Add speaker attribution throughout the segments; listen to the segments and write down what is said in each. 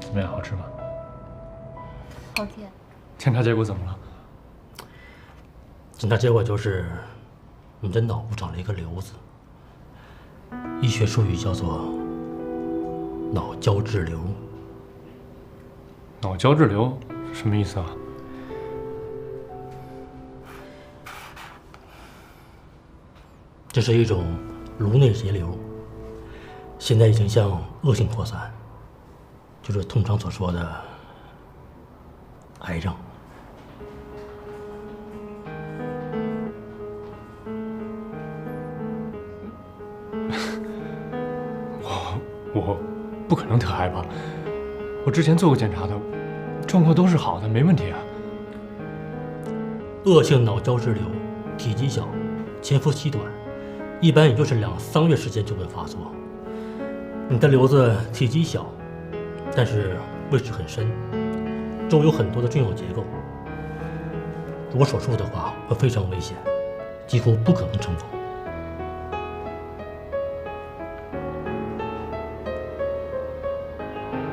Speaker 1: 怎么样，好吃吗？
Speaker 2: 好甜。
Speaker 1: 检查结果怎么了？
Speaker 3: 检查结果就是你的脑部长了一个瘤子，医学术语叫做脑胶质瘤。
Speaker 1: 脑胶质瘤什么意思啊？
Speaker 3: 这是一种颅内结瘤，现在已经向恶性扩散，就是通常所说的癌症。
Speaker 1: 我不可能得癌吧？我之前做过检查的，状况都是好的，没问题啊。
Speaker 3: 恶性脑胶质瘤体积小，潜伏期短，一般也就是2、3个月时间就会发作。你的瘤子体积小，但是位置很深，周围有很多的重要结构。如果手术的话，会非常危险，几乎不可能成功。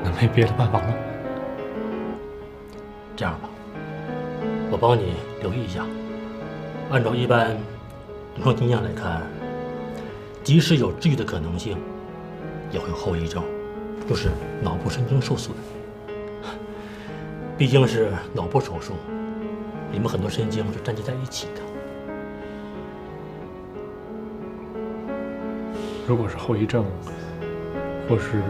Speaker 1: 那没别的办法了？
Speaker 3: 这样吧，我帮你留意一下。按照一般临床经验来看，即使有治愈的可能性，也会有后遗症，就是脑部神经受损。毕竟是脑部手术，里面很多神经是粘结在一起的。
Speaker 1: 如果是后遗症，或是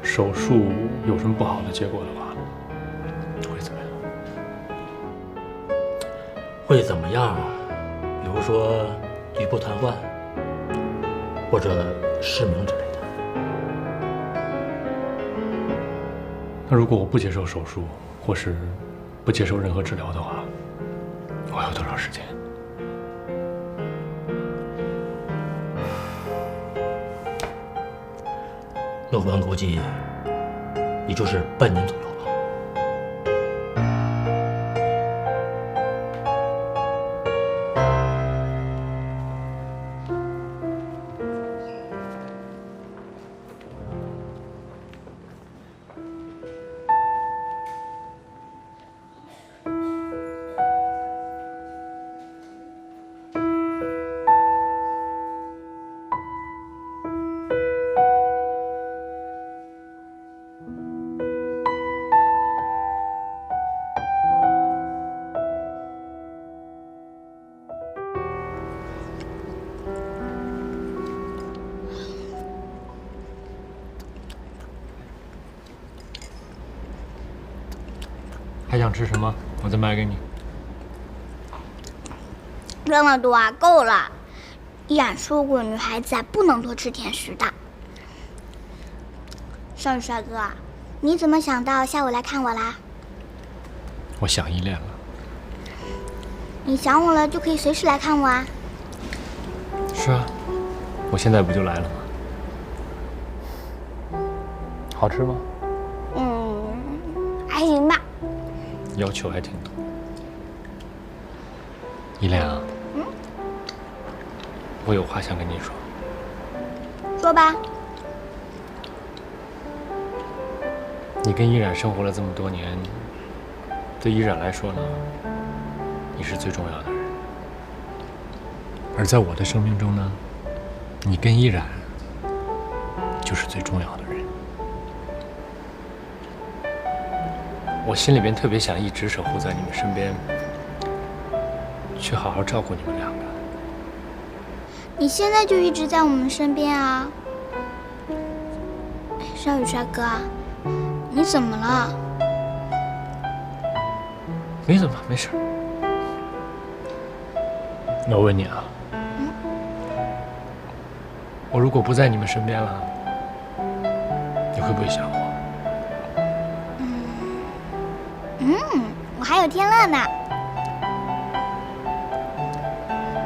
Speaker 1: 手术有什么不好的结果的话，会怎么样？
Speaker 3: 会怎么样？比如说局部瘫痪，或者失明之类的。
Speaker 1: 那如果我不接受手术，或是不接受任何治疗的话，我还有多少时间？
Speaker 3: 乐观估计，也就是半年左右吧。
Speaker 1: 还想吃什么？我再买给你。
Speaker 2: 这么多啊，够了。依然说过，女孩子啊不能多吃甜食的。少宇帅哥，你怎么想到下午来看我啦？
Speaker 1: 我想依恋了。
Speaker 2: 你想我了就可以随时来看我啊。
Speaker 1: 是啊，我现在不就来了吗？好吃吗？
Speaker 2: 还行吧。
Speaker 1: 要求还挺多。依恋啊，我有话想跟你说。
Speaker 2: 说吧。
Speaker 1: 你跟依然生活了这么多年，对依然来说呢，你是最重要的人。而在我的生命中呢，你跟依然就是最重要的人。我心里边特别想一直守护在你们身边，去好好照顾你们两个。
Speaker 2: 你现在就一直在我们身边啊。少宇帅哥，你怎么了？
Speaker 1: 没怎么，没事。那我问你啊，我如果不在你们身边了，你会不会想我？
Speaker 2: 我还有天乐呢。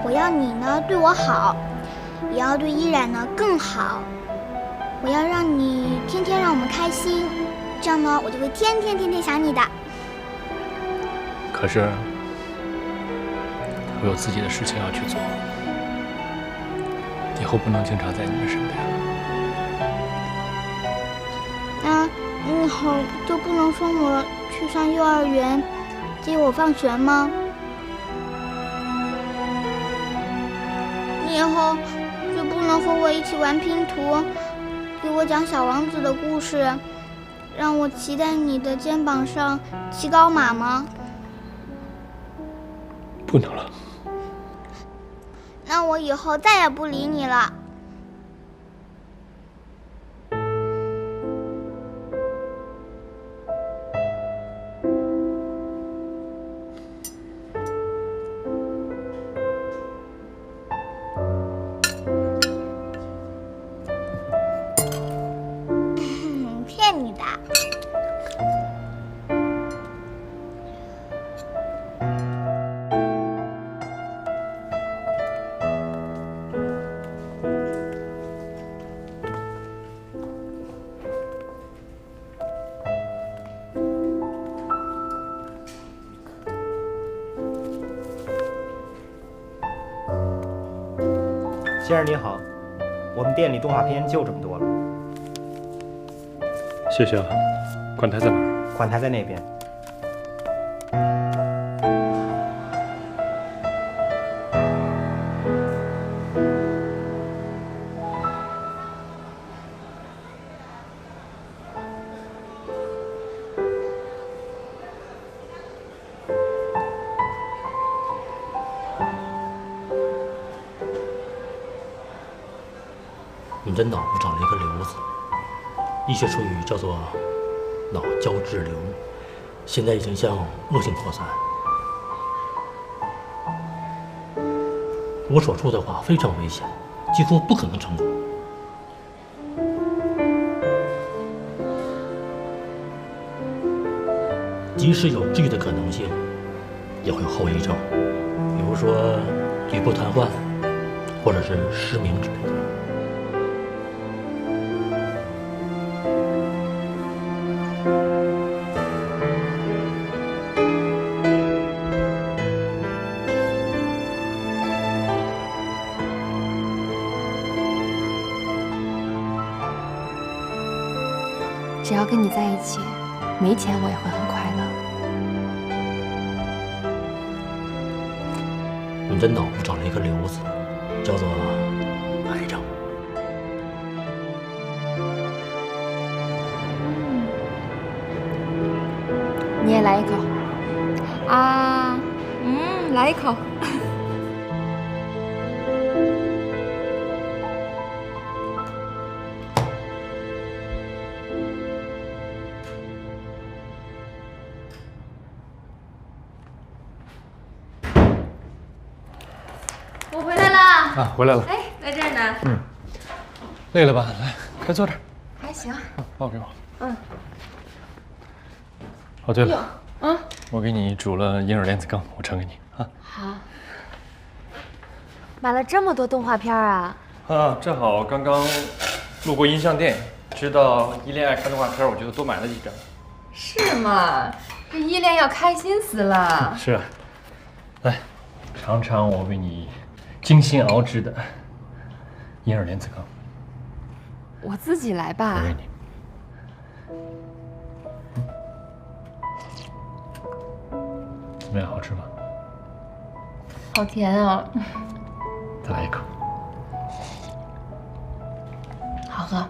Speaker 2: 我要你呢对我好，也要对依然呢更好。我要让你天天让我们开心，这样呢我就会天天想你的。
Speaker 1: 可是我有自己的事情要去做，以后不能经常在你们身边了。
Speaker 2: 后就不能送我去上幼儿园，接我放学吗？你以后就不能和我一起玩拼图，给我讲小王子的故事，让我骑在你的肩膀上骑高马吗？
Speaker 1: 不能了。
Speaker 2: 那我以后再也不理你了。骗你的。
Speaker 4: 先生您好，我们店里动画片就这么多了，
Speaker 1: 谢谢啊。款台在哪儿？
Speaker 4: 款台在那边。
Speaker 3: 你的脑部长了一个瘤子，医学术语叫做脑胶质瘤，现在已经向恶性扩散。如果手术的话，非常危险，几乎不可能成功。即使有治愈的可能性，也会有后遗症，比如说局部瘫痪，或者是失明之类的。
Speaker 5: 只要跟你在一起，没钱我也会很快乐。
Speaker 3: 你的脑部长了一个瘤子，叫做癌症。
Speaker 5: 你也来一口啊，来一口。
Speaker 6: 我回来了。
Speaker 1: 啊，回来了。
Speaker 6: 哎，在这儿呢。
Speaker 1: 累了吧？来，快坐这儿。
Speaker 6: 还行。
Speaker 1: 抱给我。哦，对了，我给你煮了银耳莲子羹，我盛给你啊。
Speaker 6: 好。买了这么多动画片啊？
Speaker 1: 啊，正好刚刚路过音像店，知道依恋爱看动画片，我就多买了几张。
Speaker 6: 是吗？这依恋要开心死了。
Speaker 1: 是啊，来尝尝我为你精心熬制的银耳莲子羹。
Speaker 6: 我自己来吧。
Speaker 1: 我为你。怎么样，好吃吗？
Speaker 6: 好甜啊！
Speaker 1: 再来一口。
Speaker 6: 好喝。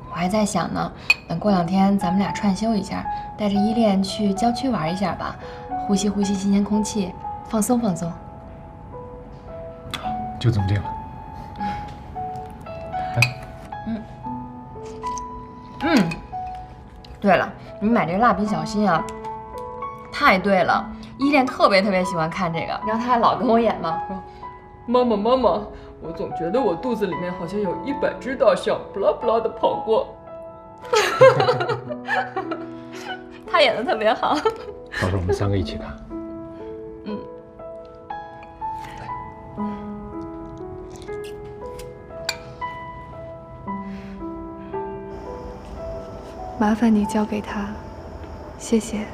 Speaker 6: 我还在想呢，等过2天咱们俩串休一下，带着依恋去郊区玩一下吧，呼吸呼吸新鲜空气，放松放松。
Speaker 1: 就这么定了。
Speaker 6: 对了，你买这个蜡笔小新啊，太对了，依恋特别喜欢看这个，然后他还老跟我演嘛，说
Speaker 7: 妈妈，我总觉得我肚子里面好像有100只大象，不拉不拉的跑过。
Speaker 6: 他演的特别好。
Speaker 1: 到时候我们3个一起看。
Speaker 5: 麻烦你交给他，谢谢。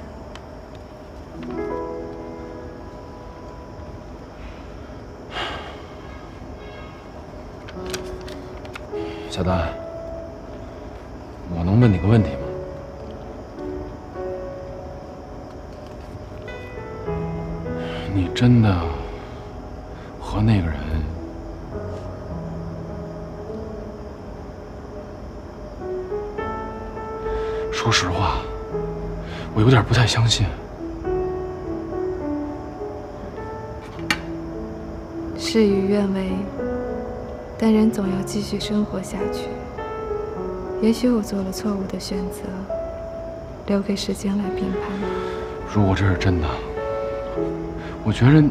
Speaker 1: 小丹，我能问你个问题吗？你真的和那个人？说实话，我有点不太相信。
Speaker 8: 事与愿违，但人总要继续生活下去。也许我做了错误的选择，留给时间来评判吧。
Speaker 1: 如果这是真的，我觉着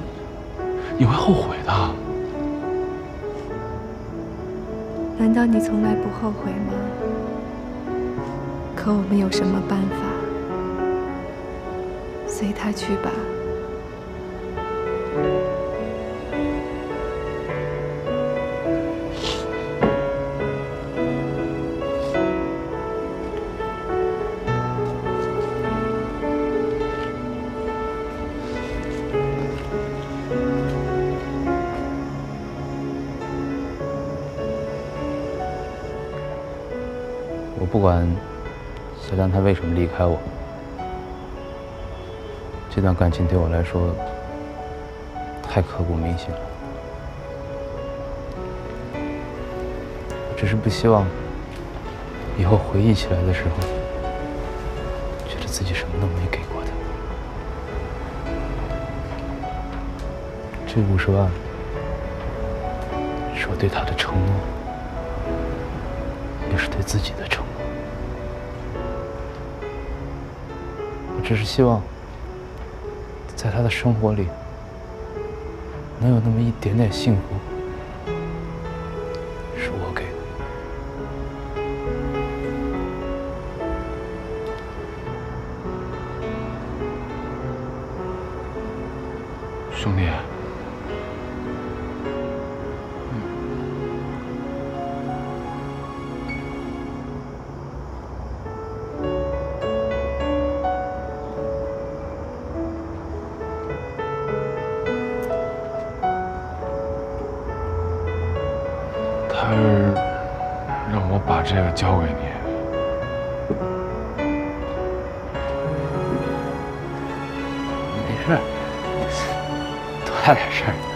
Speaker 1: 你会后悔的。
Speaker 8: 难道你从来不后悔吗？可我们有什么办法？随他去吧。
Speaker 9: 我不管小亮他为什么离开我，这段感情对我来说太刻骨铭心了。我只是不希望以后回忆起来的时候，觉得自己什么都没给过他。这50万是我对他的承诺，也是对自己的承诺。我只是希望，在他的生活里，能有那么一点点幸福，是我给的。
Speaker 1: 兄弟，他让我把这个交给你。
Speaker 9: 没事，多大点事儿。